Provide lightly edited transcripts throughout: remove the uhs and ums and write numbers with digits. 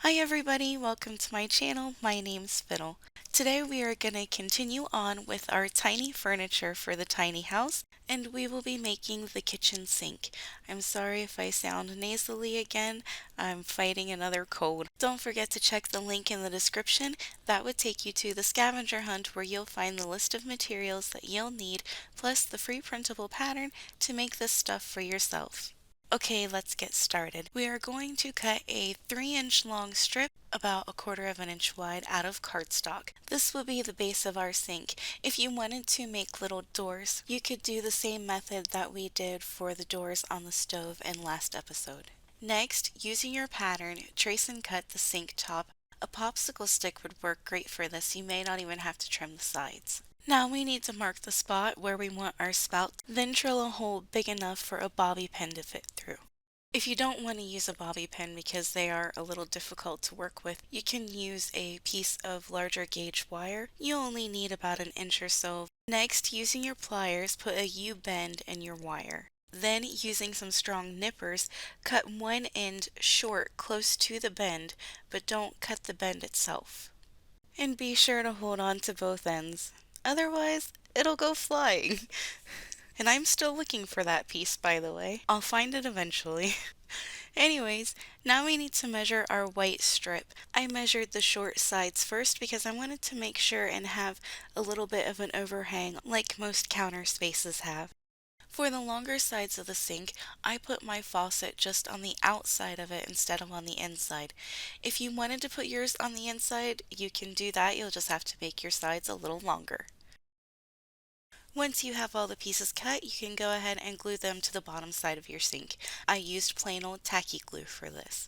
Hi everybody, welcome to my channel. My name's Fiddle. Today we are going to continue on with our tiny furniture for the tiny house, and we will be making the kitchen sink. I'm sorry if I sound nasally again. I'm fighting another cold. Don't forget to check the link in the description. That would take you to the scavenger hunt where you'll find the list of materials that you'll need, plus the free printable pattern to make this stuff for yourself. Okay, let's get started. We are going to cut a 3-inch long strip about 1/4 of an inch wide out of cardstock. This will be the base of our sink. If you wanted to make little doors, you could do the same method that we did for the doors on the stove in last episode. Next, using your pattern, trace and cut the sink top. A popsicle stick would work great for this. You may not even have to trim the sides. Now we need to mark the spot where we want our spout, then drill a hole big enough for a bobby pin to fit through. If you don't want to use a bobby pin because they are a little difficult to work with, you can use a piece of larger gauge wire. You only need about an inch or so. Next, using your pliers, put a U-bend in your wire. Then, using some strong nippers, cut one end short close to the bend, but don't cut the bend itself. And be sure to hold on to both ends. Otherwise, it'll go flying. And I'm still looking for that piece, by the way. I'll find it eventually. Anyways, now we need to measure our white strip. I measured the short sides first because I wanted to make sure and have a little bit of an overhang like most counter spaces have. For the longer sides of the sink, I put my faucet just on the outside of it instead of on the inside. If you wanted to put yours on the inside, you can do that. You'll just have to make your sides a little longer. Once you have all the pieces cut, you can go ahead and glue them to the bottom side of your sink. I used plain old tacky glue for this.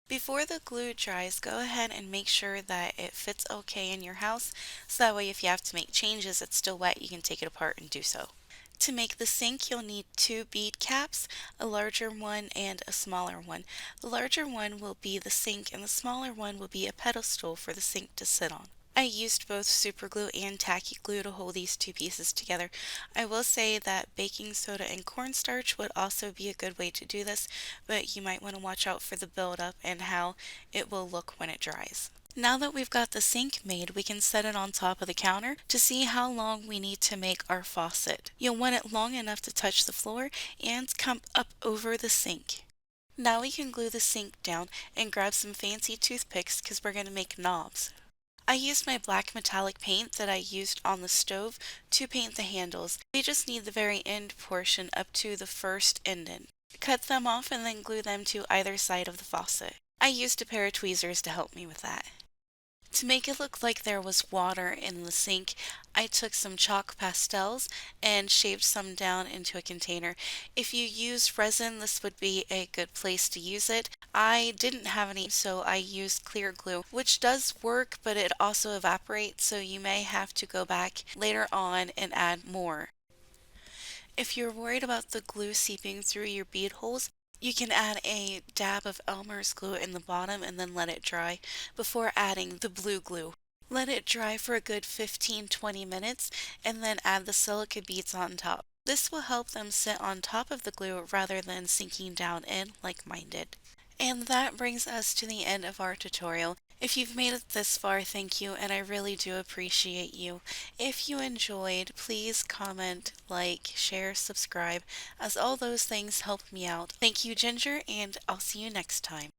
Before the glue dries, go ahead and make sure that it fits okay in your house, so that way if you have to make changes, it's still wet, you can take it apart and do so. To make the sink, you'll need 2 bead caps, a larger one and a smaller one. The larger one will be the sink and the smaller one will be a pedestal for the sink to sit on. I used both super glue and tacky glue to hold these two pieces together. I will say that baking soda and cornstarch would also be a good way to do this, but you might want to watch out for the buildup and how it will look when it dries. Now that we've got the sink made, we can set it on top of the counter to see how long we need to make our faucet. You'll want it long enough to touch the floor and come up over the sink. Now we can glue the sink down and grab some fancy toothpicks because we're going to make knobs. I used my black metallic paint that I used on the stove to paint the handles. We just need the very end portion up to the first indent. Cut them off and then glue them to either side of the faucet. I used a pair of tweezers to help me with that. To make it look like there was water in the sink, I took some chalk pastels and shaved some down into a container. If you use resin, this would be a good place to use it. I didn't have any, so I used clear glue, which does work, but it also evaporates, so you may have to go back later on and add more. If you're worried about the glue seeping through your bead holes, you can add a dab of Elmer's glue in the bottom and then let it dry before adding the blue glue. Let it dry for a good 15-20 minutes and then add the silica beads on top. This will help them sit on top of the glue rather than sinking down in like mine did. And that brings us to the end of our tutorial. If you've made it this far, thank you, and I really do appreciate you. If you enjoyed, please comment, like, share, subscribe, as all those things help me out. Thank you, Ginger, and I'll see you next time.